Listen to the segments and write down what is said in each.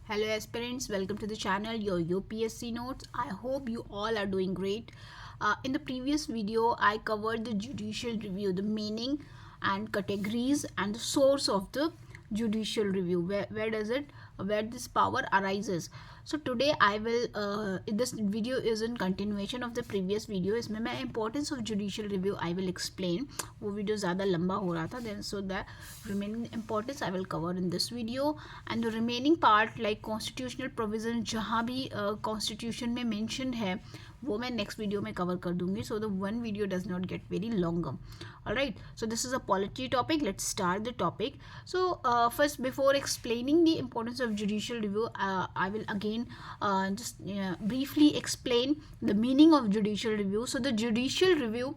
Hello aspirants, welcome to the channel, your UPSC notes. I hope you all are doing great. In the previous video, I covered the judicial review, the meaning and categories and the source of the judicial review. Where this power arises. So today I will, this video is in continuation of the previous video. इसमें मैं importance of judicial review I will explain. वो video ज़्यादा लंबा हो रहा था, then so the remaining importance I will cover in this video, and the remaining part like constitutional provision जहाँ भी constitution में mention है वो मैं next video में cover कर दूँगी, so the one video does not get very longer. Alright, so this is a polity topic. Let's start the topic. So first, before explaining the importance of judicial review, I will again just briefly explain the meaning of judicial review. So the judicial review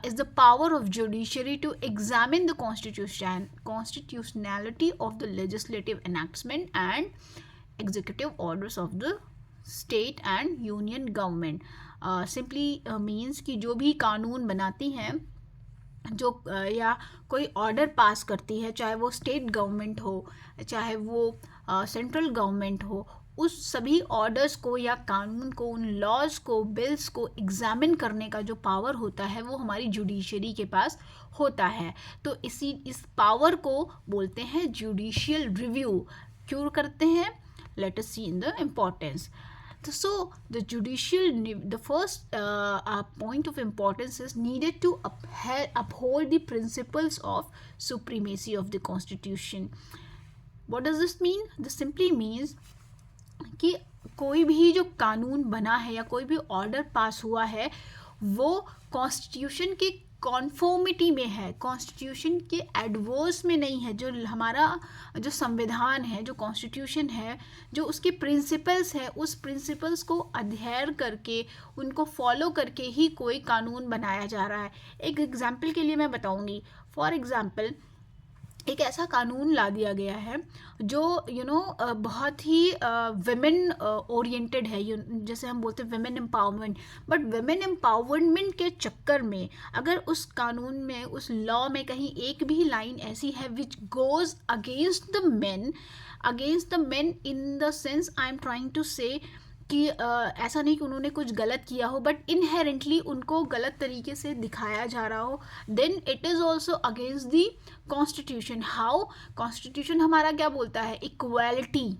is the power of judiciary to examine the constitutionality of the legislative enactment and executive orders of the state and union government. Simply means कि जो भी कानून बनाती हैं जो या कोई order pass करती है, चाहे वो स्टेट गवर्नमेंट हो चाहे वो सेंट्रल गवर्नमेंट हो, उस सभी ऑर्डर्स को या कानून को, उन लॉज को, बिल्स को एग्जामिन करने का जो पावर होता है वो हमारी जुडिशरी के पास होता है. तो इस पावर को बोलते हैं जुडिशियल रिव्यू. क्यों करते हैं? Let us see in the importance. So the first point of importance is needed to uphold the principles of supremacy of the constitution. What does this mean? This simply means कि कोई भी जो कानून बना है या कोई भी ऑर्डर पास हुआ है वो कॉन्स्टिट्यूशन के कॉन्फॉर्मिटी में है, कॉन्स्टिट्यूशन के एडवर्स में नहीं है. जो हमारा जो संविधान है, जो कॉन्स्टिट्यूशन है, जो उसके प्रिंसिपल्स है, उस प्रिंसिपल्स को अध्ययन करके उनको फॉलो करके ही कोई कानून बनाया जा रहा है. एक एग्जांपल के लिए मैं बताऊंगी. फॉर एग्जांपल एक ऐसा कानून ला दिया गया है जो बहुत ही विमेन ओरिएंटेड है, जैसे हम बोलते हैं women empowerment. But women empowerment के चक्कर में अगर उस कानून में, उस लॉ में कहीं एक भी लाइन ऐसी है which goes against the men in the sense I am trying to say कि ऐसा नहीं कि उन्होंने कुछ गलत किया हो, बट इनहेरेंटली उनको गलत तरीके से दिखाया जा रहा हो, then it is also against the constitution. How? Constitution हमारा क्या बोलता है? Equality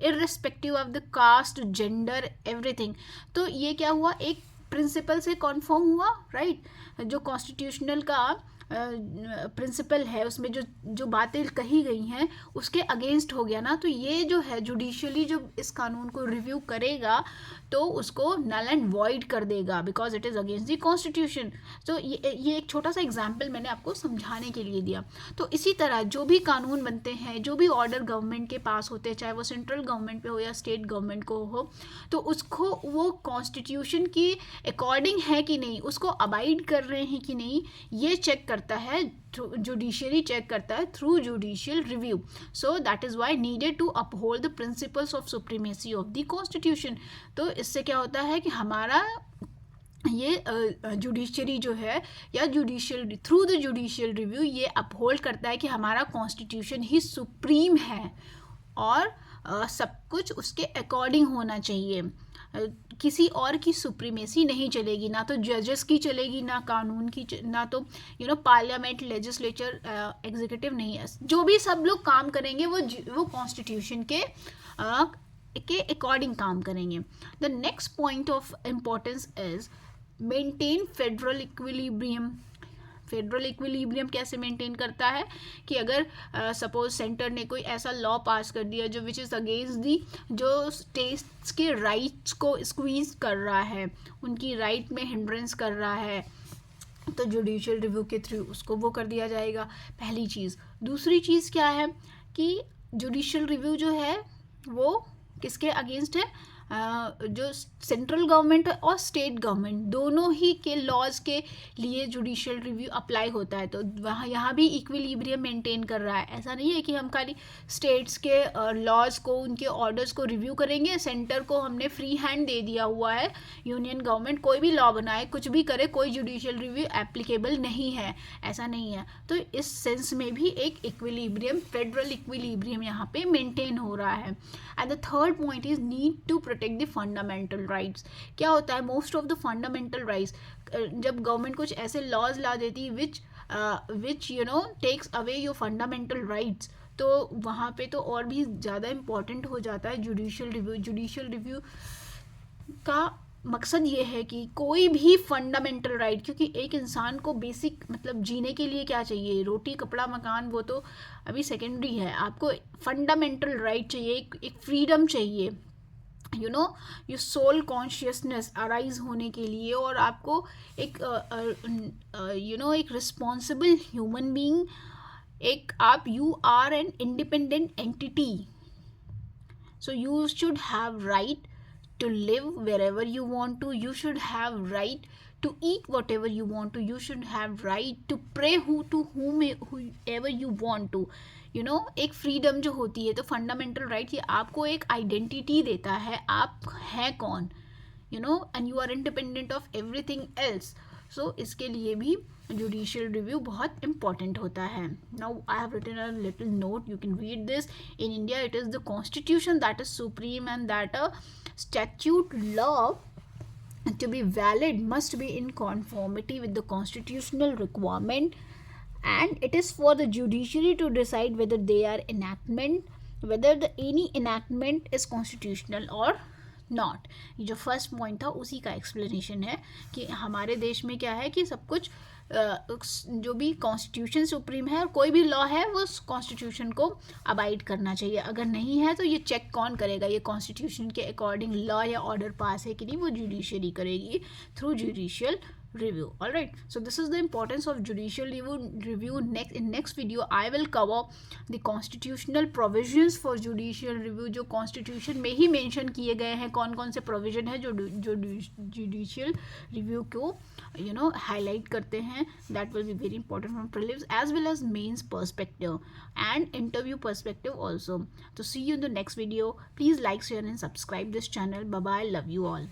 irrespective of the caste, gender, everything. तो ये क्या हुआ? एक प्रिंसिपल से कॉन्फर्म हुआ, राइट? जो कॉन्स्टिट्यूशनल का प्रिंसिपल है उसमें जो बातें कही गई हैं उसके अगेंस्ट हो गया ना. तो ये जो है जुडिशियली जो इस कानून को रिव्यू करेगा तो उसको नल एंड वॉइड कर देगा because it is against the constitution. तो ये एक छोटा सा एग्जाम्पल मैंने आपको समझाने के लिए दिया. तो इसी तरह जो भी कानून बनते हैं, जो भी ऑर्डर गवर्नमेंट के पास होते हैं, चाहे वो सेंट्रल गवर्नमेंट पे हो या स्टेट गवर्नमेंट को हो, तो उसको वो कॉन्स्टिट्यूशन की अकॉर्डिंग है कि नहीं, उसको अबाइड कर रहे हैं कि नहीं, ये चेक करता है, जुडिशरी चेक करता है through judicial review. So that is why needed to uphold the principles of supremacy of the constitution. तो इससे क्या होता है कि हमारा ये जुडिशरी जो है या judicial through the judicial review ये अपहोल्ड करता है कि हमारा कॉन्स्टिट्यूशन ही सुप्रीम है और सब कुछ उसके अकॉर्डिंग होना चाहिए. किसी और की सुप्रीमेसी नहीं चलेगी, ना तो जजेस की चलेगी, ना कानून की, ना तो पार्लियामेंट, लेजिस्लेचर, एग्जीक्यूटिव नहीं है. जो भी सब लोग काम करेंगे वो कॉन्स्टिट्यूशन के अकॉर्डिंग काम करेंगे. The next point of importance is maintain federal equilibrium. Federal equilibrium कैसे मेंटेन करता है कि अगर सपोज सेंटर ने कोई ऐसा लॉ पास कर दिया जो विच इज़ अगेंस्ट दी, जो स्टेट्स के राइट्स को स्क्वीज कर रहा है, उनकी राइट में हिंड्रेंस कर रहा है, तो जुडिशियल रिव्यू के थ्रू उसको वो कर दिया जाएगा. पहली चीज़. दूसरी चीज़ क्या है कि जुडिशियल रिव्यू जो है वो किसके अगेंस्ट है? जो सेंट्रल गवर्नमेंट और स्टेट गवर्नमेंट दोनों ही के लॉज के लिए जुडिशियल रिव्यू अप्लाई होता है, तो वहाँ यहाँ भी इक्विलिब्रियम मेंटेन कर रहा है। ऐसा नहीं है कि हम खाली स्टेट्स के लॉज को, उनके ऑर्डर्स को रिव्यू करेंगे, सेंटर को हमने फ्री हैंड दे दिया हुआ है, यूनियन गवर्नमेंट कोई भी लॉ बनाए, कुछ भी करे, कोई जुडिशियल रिव्यू एप्लीकेबल नहीं है, ऐसा नहीं है। तो इस सेंस में भी एक इक्विलिब्रियम, फेडरल इक्विलिब्रियम यहाँ पे मेंटेन हो रहा है। And the third point is need to protect the fundamental rights. क्या होता है, most of the fundamental rights, जब गवर्नमेंट कुछ ऐसे लॉज ला देती है which takes away your fundamental rights, तो वहाँ पे तो और भी ज़्यादा इम्पॉर्टेंट हो जाता है जुडिशियल रिव्यू। जुडिशियल रिव्यू का मकसद ये है कि कोई भी फंडामेंटल राइट, क्योंकि एक इंसान को बेसिक मतलब जीने के लिए क्या चाहिए, रोटी कपड़ा मकान, वो तो अभी सेकेंडरी है, आपको फंडामेंटल राइट चाहिए, एक फ्रीडम चाहिए, यू सोल कॉन्शियसनेस अराइज होने के लिए, और आपको एक एक रिस्पॉन्सिबल ह्यूमन बीइंग, एक आप you are an independent entity, so you should have right to live wherever you want to, you should have right to eat whatever you want to, you should have right to pray whoever you want to, एक freedom जो होती है, तो fundamental right ये आपको एक identity देता है, आप हैं कौन, and you are independent of everything else. So इसके लिए भी जुडिशियल रिव्यू बहुत इंपॉर्टेंट होता है। Now I have written a little note, you can read this. In India it is the constitution that is supreme and that a statute law to be valid must be in conformity with the constitutional requirement, and it is for the judiciary to decide whether they are whether any enactment is constitutional or not. ये जो first point था उसी का explanation है कि हमारे देश में क्या है कि सब कुछ जो भी कॉन्स्टिट्यूशन सुप्रीम है और कोई भी लॉ है वो उस कॉन्स्टिट्यूशन को अबाइड करना चाहिए, अगर नहीं है तो ये चेक कौन करेगा, ये कॉन्स्टिट्यूशन के अकॉर्डिंग लॉ या ऑर्डर पास है कि नहीं, वो जुडिशरी करेगी through judicial review. All right, so this is the importance of judicial review. Next video I will cover the constitutional provisions for judicial review, जो constitution में ही mention किए गए हैं, कौन कौन से provision है जो judicial review को highlight करते हैं. That will be very important from prelims as well as mains perspective and interview perspective also. So see you in the next video. Please like, share and subscribe this channel. Bye bye, love you all.